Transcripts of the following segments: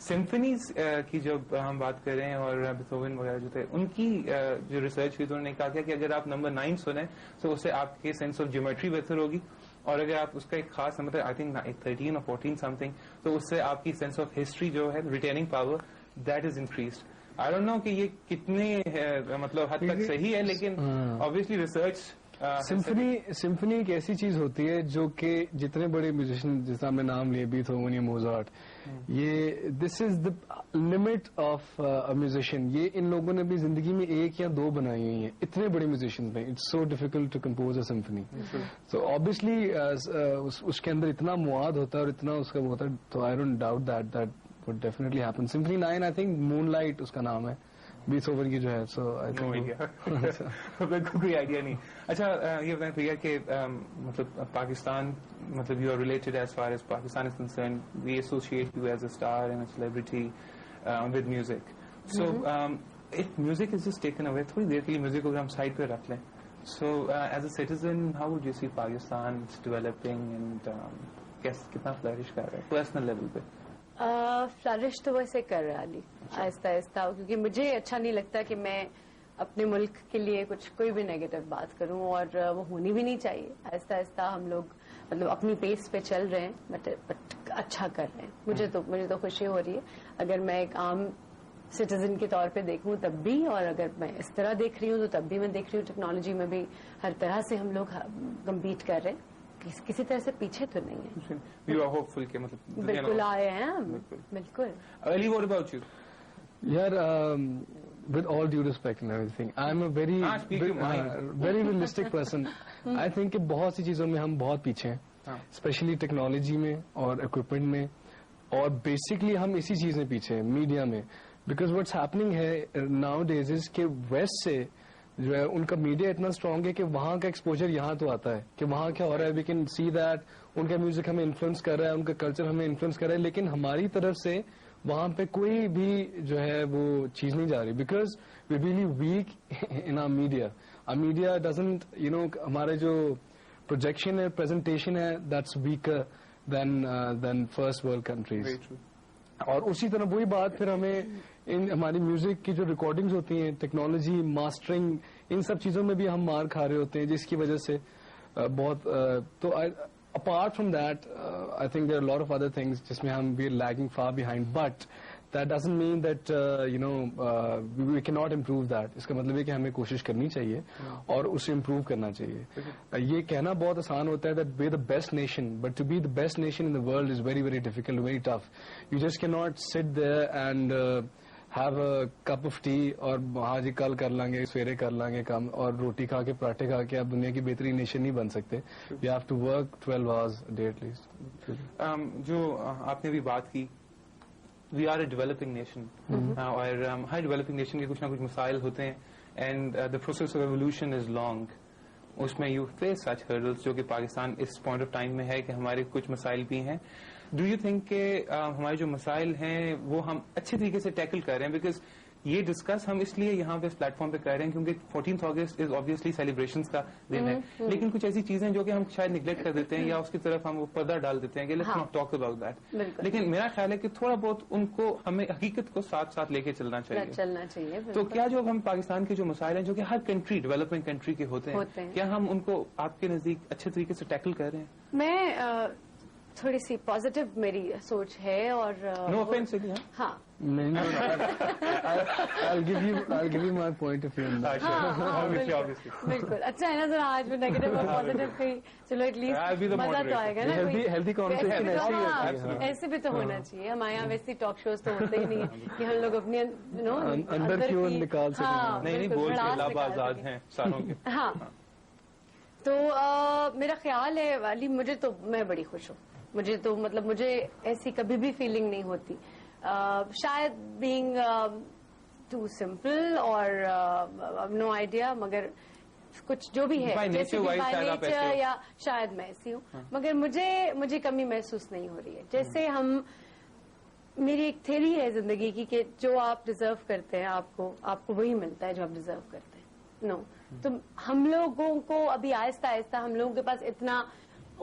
سمفنیز کی جب ہم بات کریں اور بیتھوون وغیرہ جو تھے ان کی جو ریسرچ ہوئی تو انہوں نے کہا کہ اگر آپ نمبر 9 سنیں تو اس سے آپ کے سینس آف جیومیٹری بہتر ہوگی, اور اگر آپ اس کا ایک خاص نمبر آئی تھنک 13 اور 14 سم تھنگ, تو اس سے آپ کی سینس آف ہسٹری جو ہے retaining power that is increased. I don't know کہ یہ کتنے مطلب حد تک صحیح ہے, لیکن obviously ریسرچ. سمفنی ایک ایسی چیز ہوتی ہے جو کہ جتنے بڑے میوزیشین جیسا میں نام لیے بیتھوون یا موزارٹ, یہ دس از دا لمٹ آف میوزیشین. یہ ان لوگوں نے بھی زندگی میں 1 یا 2 بنائی ہوئی ہیں, اتنے بڑے میوزیشین میں. It's so difficult to compose a symphony. So obviously اس کے اندر اتنا مواد ہوتا ہے اور اتنا اس کا ہوتا ہے, تو I don't doubt that would definitely happen. Symphony 9 I think Moonlight اس کا نام ہے بیتھوون کی جو ہے. سو کوئی آئیڈیا نہیں. اچھا یہ بتائیں بھیا کہ مطلب پاکستان, مطلب you are related as far as Pakistan is concerned, we associate you as a star and a celebrity with music. So if music is just taken away, تھوڑی دیر کے لیے میوزک کو ہم سائڈ پہ رکھ لیں, so as a citizen how would you see Pakistan developing and کتنا فلرش کر رہا ہے پرسنل لیول پہ؟ فلرش تو ویسے کر رہا علی آہستہ آہستہ, کیونکہ مجھے اچھا نہیں لگتا کہ میں اپنے ملک کے لیے کوئی بھی نیگیٹو بات کروں, اور وہ ہونی بھی نہیں چاہیے. آہستہ آہستہ ہم لوگ مطلب اپنی پیس پہ چل رہے ہیں, بٹ اچھا کر رہے ہیں. مجھے تو خوشی ہو رہی ہے. اگر میں ایک عام سٹیزن کے طور پہ دیکھوں تب بھی, اور اگر میں اس طرح دیکھ رہی ہوں تو تب بھی میں دیکھ رہی ہوں ٹیکنالوجی میں بھی ہر طرح سے ہم لوگ کمپیٹ کر رہے ہیں, کسی طرح سے پیچھے تو نہیں ہے. یو آر ہوپ فل کہ مطلب بالکل آئے ہیں بالکل. علی واٹ اباؤٹ یو؟ یار with all due respect and everything, I am a very realistic person. I think کہ بہت سی چیزوں میں ہم بہت پیچھے ہیں, اسپیشلی ٹیکنالوجی میں اور اکوپمنٹ میں, اور بیسکلی ہم اسی چیز میں پیچھے ہیں میڈیا میں. بیکاز واٹس ہیپننگ ہے ناؤ ڈیز از کہ ویسٹ سے جو ہے ان کا میڈیا اتنا اسٹرانگ ہے کہ وہاں کا ایکسپوجر یہاں تو آتا ہے کہ وہاں کیا ہو رہا ہے. We can see that in کا میوزک ہمیں انفلوئنس کر رہا ہے, ان کا کلچر ہمیں انفلوئنس کر رہا ہے, لیکن ہماری طرف سے وہاں پہ کوئی بھی جو ہے وہ چیز نہیں جا رہی. Because we really weak in our media. Media doesn't ہمارے جو پروجیکشن ہے, پریزنٹیشن ہے, that's weaker than first world countries. اور اسی طرح وہی بات پھر ہمیں ہماری میوزک کی جو ریکارڈنگز ہوتی ہیں, ٹیکنالوجی, ماسٹرنگ, ان سب چیزوں میں بھی ہم مار کھا رہے ہوتے ہیں, جس کی وجہ سے بہت. تو apart from that I think there are lot of other things جس میں ہم we are lagging far behind, but that doesn't mean that we can not improve that. اس کا مطلب ہے کہ ہمیں کوشش کرنی چاہیے اور اسے امپروو کرنا چاہیے. یہ کہنا بہت آسان ہوتا ہے that we are the best nation, but to be the best nation in the world is very very difficult, very tough. You just can not sit there and have a cup of tea اور ہاں جی کل کر لیں گے, سویرے کر لیں گے کام, اور روٹی کھا کے پراٹھے کھا کے آپ دنیا کی بہترین نیشن نہیں بن سکتے. You have to work 12 hours a day at least. جو آپ نے بھی بات کی, we are a developing nation, اور ہر ڈیولپنگ نیشن کے کچھ نہ کچھ مسائل ہوتے ہیں, and the process of evolution is long. اس میں یو فیس سچ ہرڈلس جو کہ پاکستان اس پوائنٹ آف ٹائم میں ہے کہ ہمارے کچھ مسائل بھی ہیں. ڈو یو تھنک کہ ہمارے جو مسائل ہیں وہ ہم اچھے طریقے سے ٹیکل کر رہے ہیں؟ بیکاز یہ ڈسکس ہم اس لیے یہاں پہ اس پلیٹ فارم پہ کر رہے ہیں کیونکہ 14th August is obviously celebrations کا دن ہے, لیکن کچھ ایسی چیزیں جو کہ ہم شاید نگلیکٹ کر دیتے ہیں یا اس کی طرف ہم وہ پردہ ڈال دیتے ہیں کہ let's not talk about that. لیکن میرا خیال ہے کہ تھوڑا بہت ان کو ہمیں حقیقت کو ساتھ ساتھ لے کے چلنا چاہیے. تو کیا جو ہم پاکستان کے جو مسائل ہیں جو کہ ہر کنٹری ڈیولپنگ کنٹری کے ہوتے ہیں, کیا ہم ان کو آپ کے نزدیک اچھے طریقے سے ٹیکل کر رہے ہیں؟ میں تھوڑی سی پازیٹیو میری سوچ ہے, اور نو آفینس. ہاں I'll give you my point of view on that. بالکل اچھا ہے نا ذرا آج بھی نیگیٹو اور پازیٹیو کی, چلو ایٹ لیسٹ مزہ تو آئے گا نا. ہیلدی کنورسیشن ایسے بھی تو ہونا چاہیے. ہمارے یہاں ویسے ٹاک شوز تو ہوتے ہی نہیں ہیں کہ ہم لوگ اپنے اندر کی نکال سکیں. نہیں آزاد ہیں ساروں کے. ہاں تو میرا خیال ہے والی, مجھے تو میں بڑی خوش ہوں. مجھے تو مطلب مجھے ایسی کبھی بھی فیلنگ نہیں ہوتی. شاید بینگ ٹو سمپل اور نو آئیڈیا, مگر کچھ جو بھی ہے جیسے بائی نیچر یا شاید میں ایسی ہوں, مگر مجھے کمی محسوس نہیں ہو رہی ہے. جیسے ہم, میری ایک تھیری ہے زندگی کی کہ جو آپ ڈیزرو کرتے ہیں آپ کو وہی ملتا ہے جو آپ ڈیزرو کرتے ہیں. نو تو ہم لوگوں کو ابھی آہستہ آہستہ ہم لوگوں کے پاس اتنا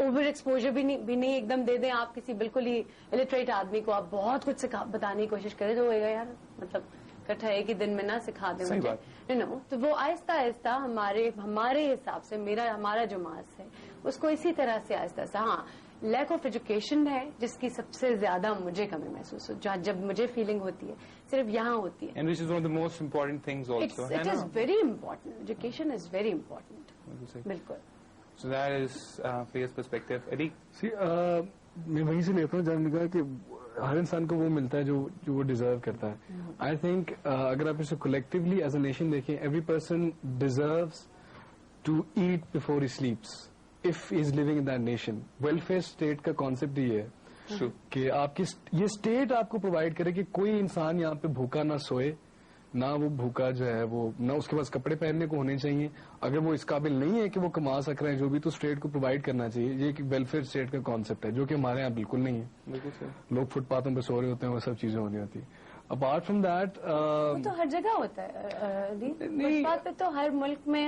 اوور ایکسپوجر بھی نہیں ایک دم دے دیں آپ کسی بالکل ہی الٹریٹ آدمی کو, آپ بہت کچھ بتانے کی کوشش کریں تو ہوئے گا یار مطلب کٹھا ایک ہی دن میں نہ سکھا دیں مجھے نو. تو وہ آہستہ آہستہ ہمارے حساب سے ہمارا جو ماس ہے اس کو اسی طرح سے آہستہ آہستہ, ہاں لیک آف ایجوکیشن ہے جس کی سب سے زیادہ مجھے کمی محسوس ہو, جب مجھے فیلنگ ہوتی ہے صرف یہاں ہوتی ہے. And which is one of the most important things also. It is very important. Education is very important. بالکل. So that is Faiz perspective. Eddie? See, میں وہیں سے لیتا ہوں جب نے کہا کہ ہر انسان کو وہ ملتا ہے جو وہ ڈیزرو کرتا ہے. آئی تھنک اگر آپ اسے کولیکٹیولی ایز اے نیشن دیکھیں, every person deserves to eat before he sleeps if he is living in that nation. Welfare state کا کانسیپٹ یہ ہے کہ آپ کی یہ اسٹیٹ آپ کو پرووائڈ کرے کہ کوئی انسان یہاں پہ بھوکا نہ سوئے, نہ وہ بھوکا جو ہے وہ نہ اس کے پاس کپڑے پہننے کو ہونے چاہیے. اگر وہ اس قابل نہیں ہے کہ وہ کما سک رہے ہیں جو بھی, تو اسٹیٹ کو پرووائڈ کرنا چاہیے. یہ ایک ویلفیئر اسٹیٹ کا کانسیپٹ ہے جو کہ ہمارے یہاں بالکل نہیں ہے. لوگ فٹ پاتھوں پہ سو رہے ہوتے ہیں, وہ سب چیزیں ہونی ہوتی ہیں. اپارٹ فرام دیٹ تو ہر جگہ ہوتا ہے, فٹ پاتھ پہ تو ہر ملک میں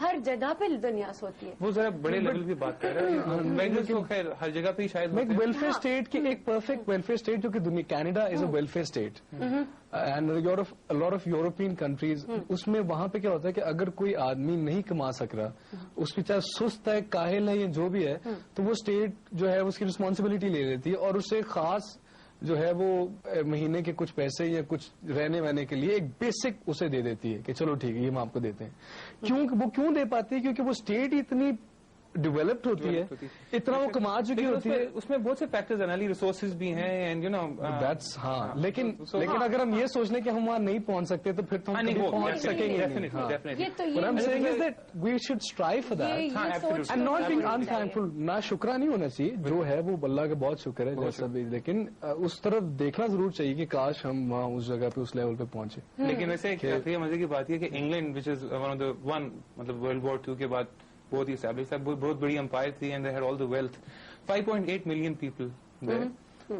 ہر جگہ پہ دنیا سوتی ہے. وہ ذرا بڑے لیول پہ بات کر رہے ہیں, خیر ہر جگہ پہ شاید ویلفیئر اسٹیٹ کی ایک پرفیکٹ ویلفیئر اسٹیٹ جو کہ دنیا, Canada is a welfare state and lot of European countries. اس میں وہاں پہ کیا ہوتا ہے کہ اگر کوئی آدمی نہیں کما سک رہا, اس کی چاہے سست ہے, کاہل ہے یا جو بھی ہے, تو وہ اسٹیٹ جو ہے اس کی رسپانسبلٹی لے لیتی ہے اور اسے خاص جو ہے وہ مہینے کے کچھ پیسے یا کچھ رہنے وہنے کے لیے ایک بیسک اسے دے دیتی ہے کہ چلو ٹھیک ہے یہ ہم آپ کو دیتے ہیں. وہ کیوں دے پاتی ہے؟ کیونکہ وہ اسٹیٹ اتنی ڈیولپڈ ہوتی ہے, اتنا وہ کما چکی ہوتی ہے. اس میں بہت سے فیکٹرز ہیں, ریسورسز بھی ہیں, اینڈ یو نو دیٹس ہاں. لیکن اگر ہم یہ سوچ لیں کہ ہم وہاں نہیں پہنچ سکتے تو پھر ہم پہنچ سکیں گے. We should strive for that and not being unthankful. نہ شکرا نہیں ہونا چاہیے, جو ہے وہ اللہ کا بہت شکر ہے جیسا بھی, لیکن اس طرف دیکھنا ضرور چاہیے کہ کاش ہم وہاں اس جگہ پہ اس لیول پہ پہنچے. لیکن ویسے مزے کی بات یہ کہ England which is one of the مطلب ورلڈ وار 2 کے بعد بہت ہی اسٹیبلش ہے, بہت بڑی امپائر تھی, and they had all the wealth. 5.8 million people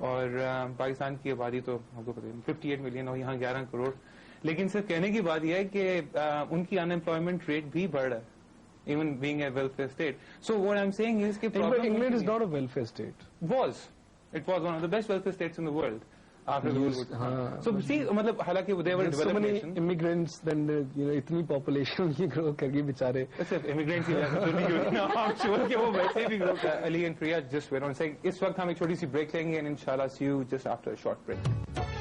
اور پاکستان کی آبادی تو آپ کو پتہ ہے 58 ملین اور یہاں 11 کروڑ. لیکن صرف کہنے کی بات یہ ہے کہ ان کی ان امپلائمنٹ ریٹ بھی بڑھ رہا ہے, even being a welfare state. So what I am seeing is کہ England is not a welfare state. It was one of the best welfare states in the world after the World War. So see, matlab حالانکہ they were a developed nation. Immigrants, then اتنی population کی grow کر گئی بیچارے. صرف immigrants کی وجہ سے نہیں ہوئی. I'm sure کہ وہ ویسے بھی grow کر. Ali and Priya just went on saying اس وقت ہم ایک چھوٹی سی break لیں گے and inshallah see you just after a short break.